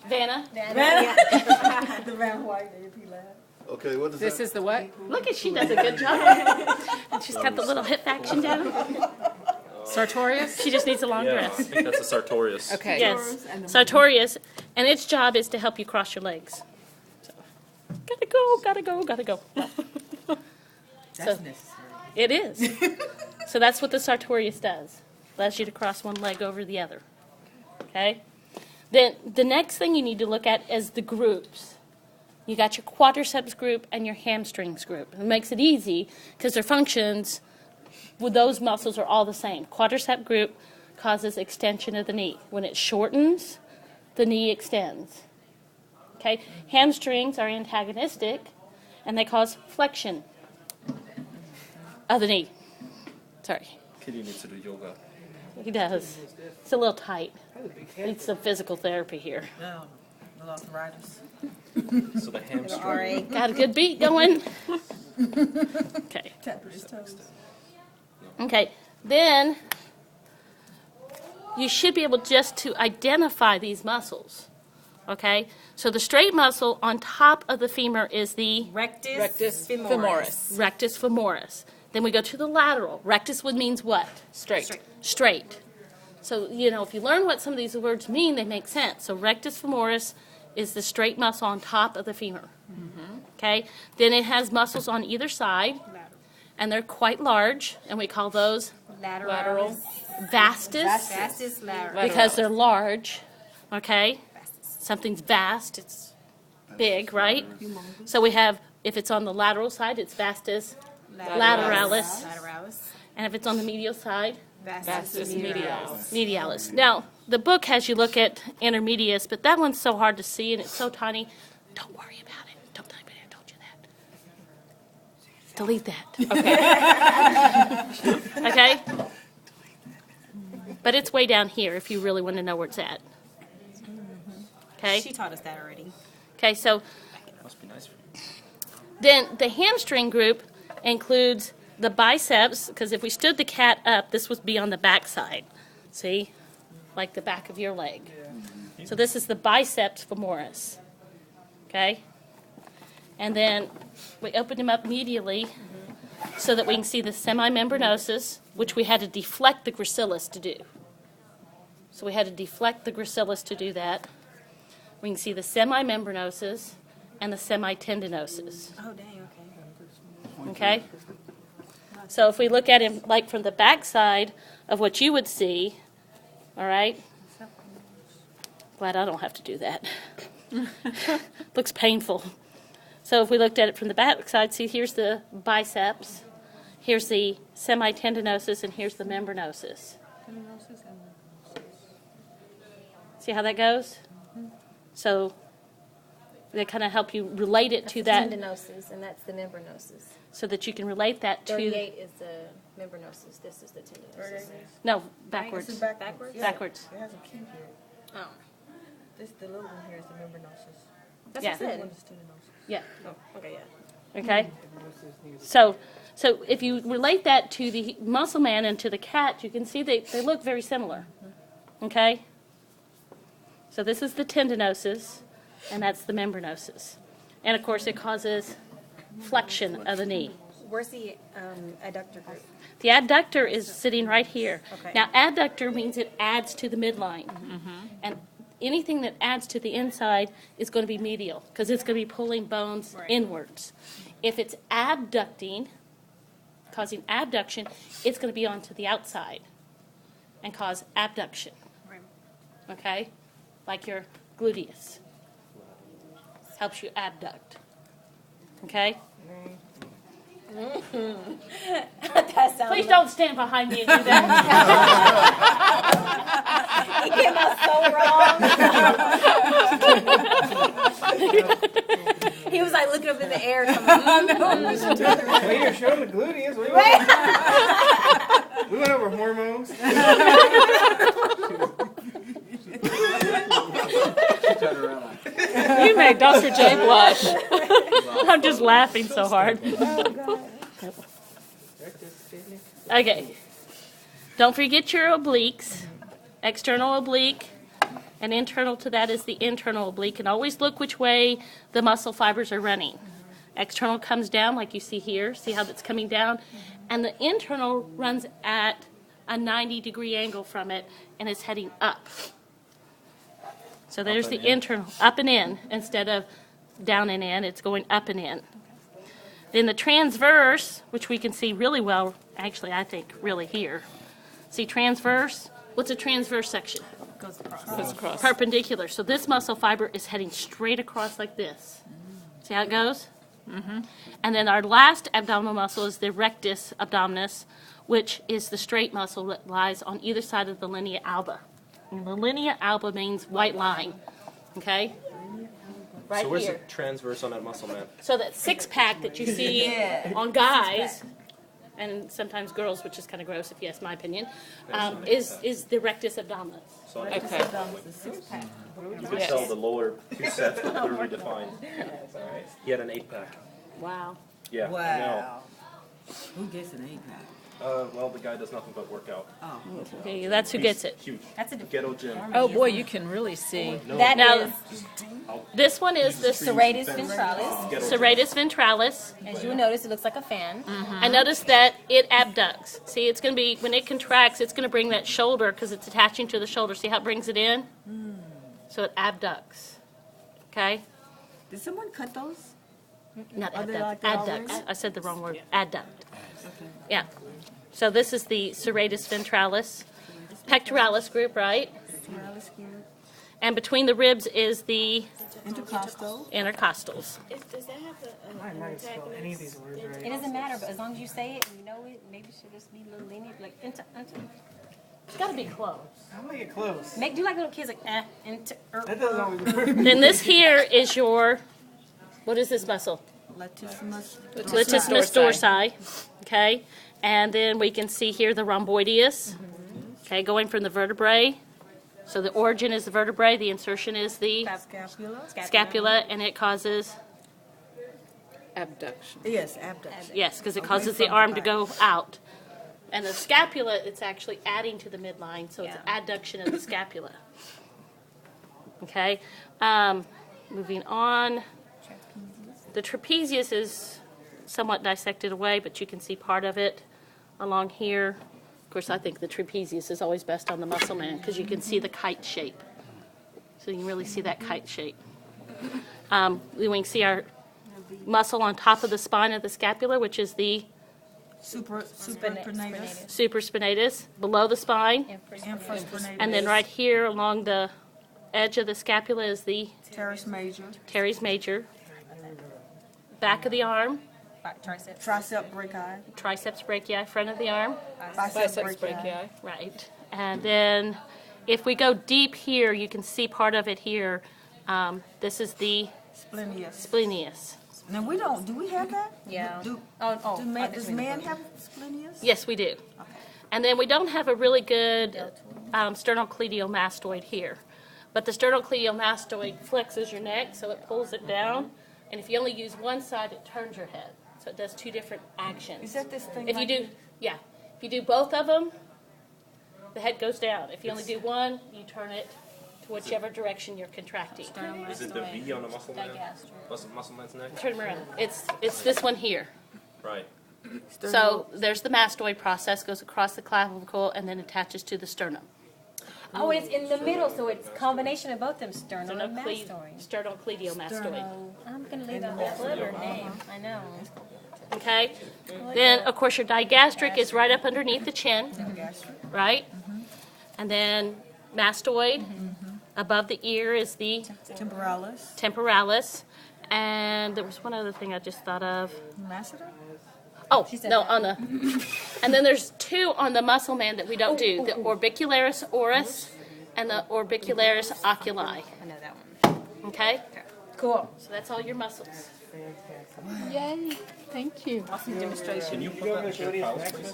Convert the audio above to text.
Vanna? The Van White AP lab. Okay, what is This that? is the what? Look at she does a good job. And she's got the little hip action down. Sartorius? She just needs a long Yeah, I dress. think that's a sartorius. Okay. Yes, sartorius, and its job is to help you cross your legs. So, gotta go, gotta go, gotta go. That's So- necessary. It is. So that's what the sartorius does. Allows you to cross one leg over the other. Okay? Then the next thing you need to look at is the groups. You got your quadriceps group and your hamstrings group. It makes it easy because their functions with those muscles are all the same. Quadricep group causes extension of the knee. When it shortens, the knee extends. Okay? Hamstrings are antagonistic and they cause flexion of the knee. Sorry. Kitty needs to do yoga. He does. It's a little tight. Needs some physical therapy here. No, no arthritis. So the hamstring. Got a good beat going. Okay. Tap his toes. Okay. Then you should be able just to identify these muscles. Okay? So the straight muscle on top of the femur is the Rectus femoris. rectus femoris. Then we go to the lateral. Rectus would means what? Straight. Straight. So, if you learn what some of these words mean, they make sense. So rectus femoris is the straight muscle on top of the femur. Okay? Then it has muscles on either side, and they're quite large, and we call those Lateral. vastus, Vastus lateral. because they're large. Okay? Something's vast, it's big, right? So we have, if it's on the lateral side, it's vastus lateralis. Lateralis. And if it's on the medial side, Vastus medialis. medialis. Now, the book has you look at intermedius, but that one's so hard to see and it's so tiny. Don't worry about it. Don't tell anybody I told you that. Delete that. Okay? But it's way down here if you really want to know where it's at. Okay? She taught us that already. Okay, so Must be nice for you. then the hamstring group includes the biceps, because if we stood the cat up, this would be on the back side. See? Like the back of your leg. So this is the biceps femoris. Okay? And then we open him up medially so that we can see the semimembranosus, which we had to deflect the gracilis to do. So we had to deflect the gracilis to do that. We can see the semimembranosus and the semitendinosus. Oh, dang, okay. Okay? So if we look at him like from the back side of what you would see, all right? Glad I don't have to do that. Looks painful. So if we looked at it from the back side, see here's the biceps, here's the semitendinosus, and here's the membranosus. See how that goes? So they kind of help you relate it to that Tendinosis, and that's the membranosus. so that you can relate that to 38 is the membranosus. This is the tendinosus. no backwards. This is backwards. Backwards. It has a Q here. Oh, This, the little one here is the membranosus. that's Yeah. what I This said. one is tendinosus. Yeah. Oh, okay, yeah. Okay. So if you relate that to the muscle man and to the cat, you can see they look very similar. Okay. So this is the tendinosus, and that's the membranosus, and of course it causes flexion of the knee. Where's the adductor group? The adductor is sitting right here. Okay. Now, adductor means it adds to the midline. And anything that adds to the inside is going to be medial because it's going to be pulling bones Right. inwards. If it's abducting, causing abduction, it's going to be onto the outside and cause abduction. Right. Okay? Like your gluteus. Helps you abduct. Okay? That sounds Please don't stand behind me and do that. He came out so wrong. He was like looking up in the air. And I'm like, Well, you're showing the gluteus. We went over hormones. You made Dr. J blush. I'm just laughing so hard. Okay. Don't forget your obliques. External oblique And internal to that is the internal oblique. And always look which way the muscle fibers are running. External comes down like you see here. See how that's coming down? And the internal runs at a 90-degree angle from it and is heading up. So there's the internal, up and in, instead of down and in, it's going up and in. Then the transverse, which we can see really well, actually I think really here. See transverse? What's a transverse section? Goes across. Goes across. Perpendicular. So this muscle fiber is heading straight across like this. See how it goes? Mm-hmm. And then our last abdominal muscle is the rectus abdominis, which is the straight muscle that lies on either side of the linea alba. And the linea alba means white line. Okay? Right So where's here. the transverse on that muscle, man? So that six-pack that you see on guys, and sometimes girls, which is kind of gross if you ask my opinion, is the rectus abdominis. So Okay. you can Yes. tell the lower two sets were clearly defined. He had an 8-pack. Wow. Yeah, Wow. Who gets an 8-pack? I know. Well, the guy does nothing but work out. Okay, that's who gets it. Huge. That's a Ghetto gym. Oh, boy, you can really see. That Now, is this one is the serratus ventralis. Ghetto serratus ventralis. As you will notice, it looks like a fan. I notice that it abducts. See, it's going to be, when it contracts, it's going to bring that shoulder because it's attaching to the shoulder. See how it brings it in? So it abducts. Okay? Did someone cut those? Not Are they abduct. like that Adduct. already? I said the wrong word. Adduct. Yeah. So this is the serratus ventralis. Pectoralis group, right? Pectoralis group. And between the ribs is the Intercostal. intercostals. Does that have I might not spell any of these words right. It doesn't matter, but as long as you say it and you know it, maybe it should just be a little lenient, like It's got to be close. I'll make it close. do like little kids, like That doesn't always work. Then this here is your, what is this muscle? Latissimus. Latissimus dorsi. Okay? And then we can see here the rhomboideus. Okay, going from the vertebrae. So the origin is the vertebrae, the insertion is the Scapula. scapula, and it causes, Abduction. Yes, abduction. yes, because it causes the arm to go out. And the scapula, it's actually adding to the midline, so it's adduction of the scapula. Okay? Moving on. The trapezius is somewhat dissected away, but you can see part of it along here. Of course, I think the trapezius is always best on the muscle man because you can see the kite shape. So you can really see that kite shape. Then we can see our muscle on top of the spine of the scapula, which is the Supraspinatus. supraspinatus, below the spine. Infraspinatus. And then right here along the edge of the scapula is the Teres major. teres major. Back of the arm, triceps. Tricep brachii. triceps brachii, front of the arm. Biceps Biceps brachii. brachii. Right. And then if we go deep here, you can see part of it here. This is the Splenius. splenius. Now do we have that? Yeah. Do, Oh, does man have splenius? Yes, we do. And then we don't have a really good sternocleidomastoid here. But the sternocleidomastoid flexes your neck, so it pulls it down. And if you only use one side, it turns your head. So it does two different actions. Is that this thing? If you like do, yeah. If you do both of them, the head goes down. If you only do one, you turn it to whichever direction you're contracting. Is it the V on the muscle man? Muscle man's neck? Turn them around. It's this one here. Right. So there's the mastoid process, goes across the clavicle and then attaches to the sternum. Oh, it's in the middle, so it's combination of both them, sternum and mastoid. Sternocleidomastoid. I'm gonna leave out that clever name. I know. Okay? Then, of course, your digastric is right up underneath the chin, right? And then mastoid. Above the ear is the Temporalis. temporalis. And there was one other thing I just thought of. Masseter? Oh, no, on the. And then there's two on the muscle man that we don't do, the orbicularis oris and the orbicularis oculi. I know that one. Okay? Cool. So that's all your muscles. Yay. Thank you. Awesome demonstration. Can you put that in your files, please?